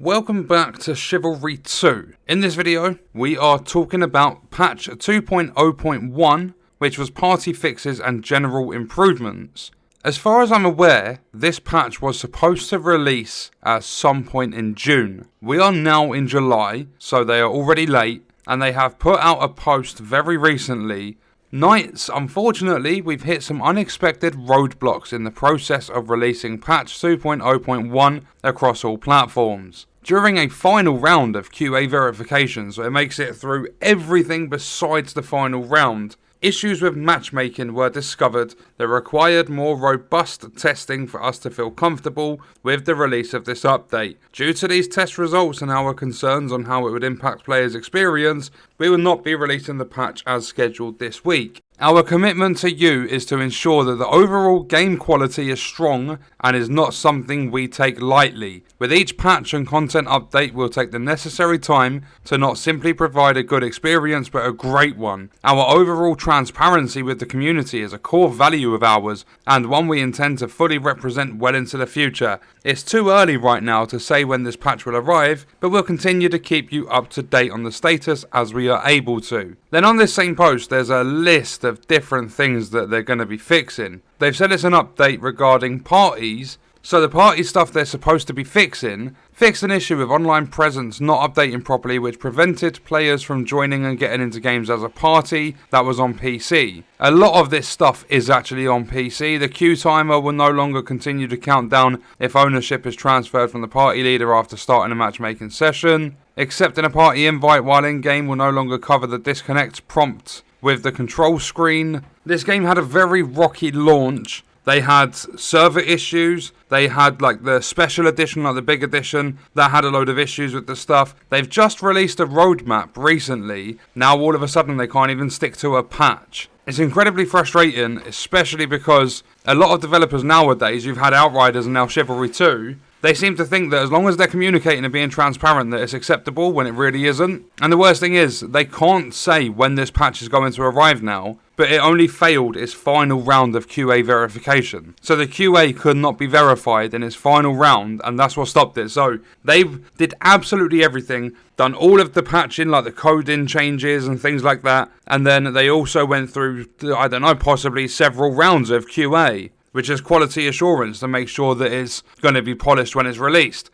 Welcome back to Chivalry 2. In this video, we are talking about patch 2.0.1, which was party fixes and general improvements. As far as I'm aware, this patch was supposed to release at some point in June. We are now in July, so they are already late, and they have put out a post very recently. Knights, unfortunately, we've hit some unexpected roadblocks in the process of releasing patch 2.0.1 across all platforms. During a final round of QA verification, so it makes it through everything besides the final round, issues with matchmaking were discovered that required more robust testing for us to feel comfortable with the release of this update. Due to these test results and our concerns on how it would impact players' experience, we will not be releasing the patch as scheduled this week. Our commitment to you is to ensure that the overall game quality is strong and is not something we take lightly. With each patch and content update, we'll take the necessary time to not simply provide a good experience but a great one. Our overall transparency with the community is a core value of ours and one we intend to fully represent well into the future. It's too early right now to say when this patch will arrive, but we'll continue to keep you up to date on the status as we are able to. Then on this same post, there's a list of different things that they're going to be fixing. They've said it's an update regarding parties. So the party stuff they're supposed to be fixing, fixed an issue with online presence not updating properly, which prevented players from joining and getting into games as a party that was on PC. A lot of this stuff is actually on PC. The queue timer will no longer continue to count down if ownership is transferred from the party leader after starting a matchmaking session. Accepting a party invite while in game will no longer cover the disconnect prompt with the control screen. This game had a very rocky launch. They had server issues, they had like the special edition, like the big edition, that had a load of issues with the stuff. They've just released a roadmap recently, now all of a sudden they can't even stick to a patch. It's incredibly frustrating, especially because a lot of developers nowadays, you've had Outriders and now Chivalry 2, they seem to think that as long as they're communicating and being transparent that it's acceptable when it really isn't. And the worst thing is, they can't say when this patch is going to arrive now, but it only failed its final round of QA verification. So the QA could not be verified in its final round, and that's what stopped it. So they did absolutely everything, done all of the patching, like the coding changes and things like that, and then they also went through, I don't know, possibly several rounds of QA, which is quality assurance to make sure that it's going to be polished when it's released.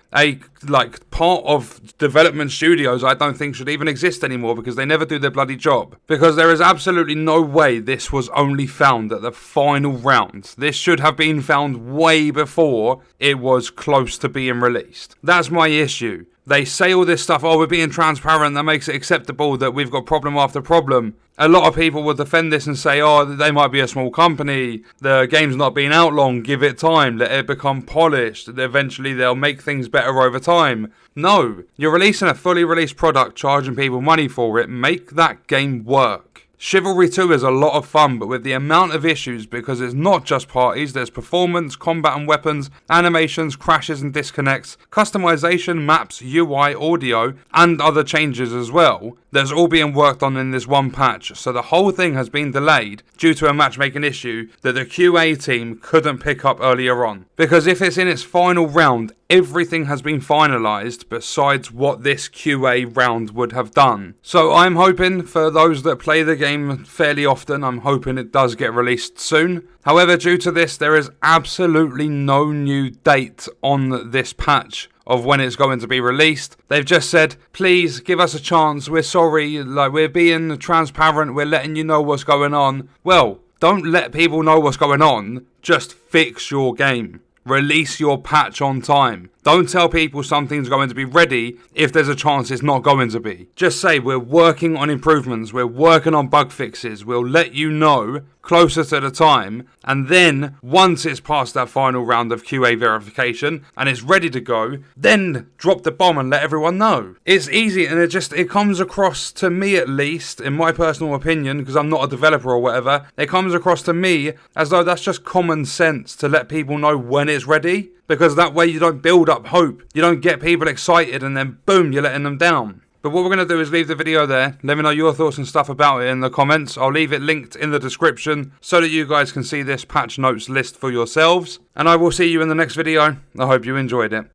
Part of development studios I don't think should even exist anymore because they never do their bloody job. Because there is absolutely no way this was only found at the final round. This should have been found way before it was close to being released. That's my issue. They say all this stuff, oh, we're being transparent, that makes it acceptable that we've got problem after problem. A lot of people will defend this and say, oh, they might be a small company, the game's not been out long, give it time, let it become polished, eventually they'll make things better over time. No, you're releasing a fully released product, charging people money for it, make that game work. Chivalry 2 is a lot of fun, but with the amount of issues, because it's not just parties, there's performance, combat and weapons, animations, crashes and disconnects, customization, maps, UI, audio, and other changes as well. That's all being worked on in this one patch, so the whole thing has been delayed due to a matchmaking issue that the QA team couldn't pick up earlier on. Because if it's in its final round, everything has been finalised besides what this QA round would have done. So I'm hoping for those that play the game fairly often, I'm hoping it does get released soon. However, due to this, there is absolutely no new date on this patch of when it's going to be released. They've just said, please give us a chance, we're sorry, we're being transparent, we're letting you know what's going on. Well, don't let people know what's going on, just fix your game. Release your patch on time. Don't tell people something's going to be ready if there's a chance it's not going to be. Just say we're working on improvements, we're working on bug fixes, we'll let you know closer to the time, and then once it's past that final round of QA verification and it's ready to go, then drop the bomb and let everyone know. It's easy, and it comes across to me, at least in my personal opinion, because I'm not a developer or whatever, it comes across to me as though that's just common sense to let people know when it's ready, because that way you don't build up hope, you don't get people excited and then boom, you're letting them down. But what we're going to do is leave the video there. Let me know your thoughts and stuff about it in the comments. I'll leave it linked in the description so that you guys can see this patch notes list for yourselves. And I will see you in the next video. I hope you enjoyed it.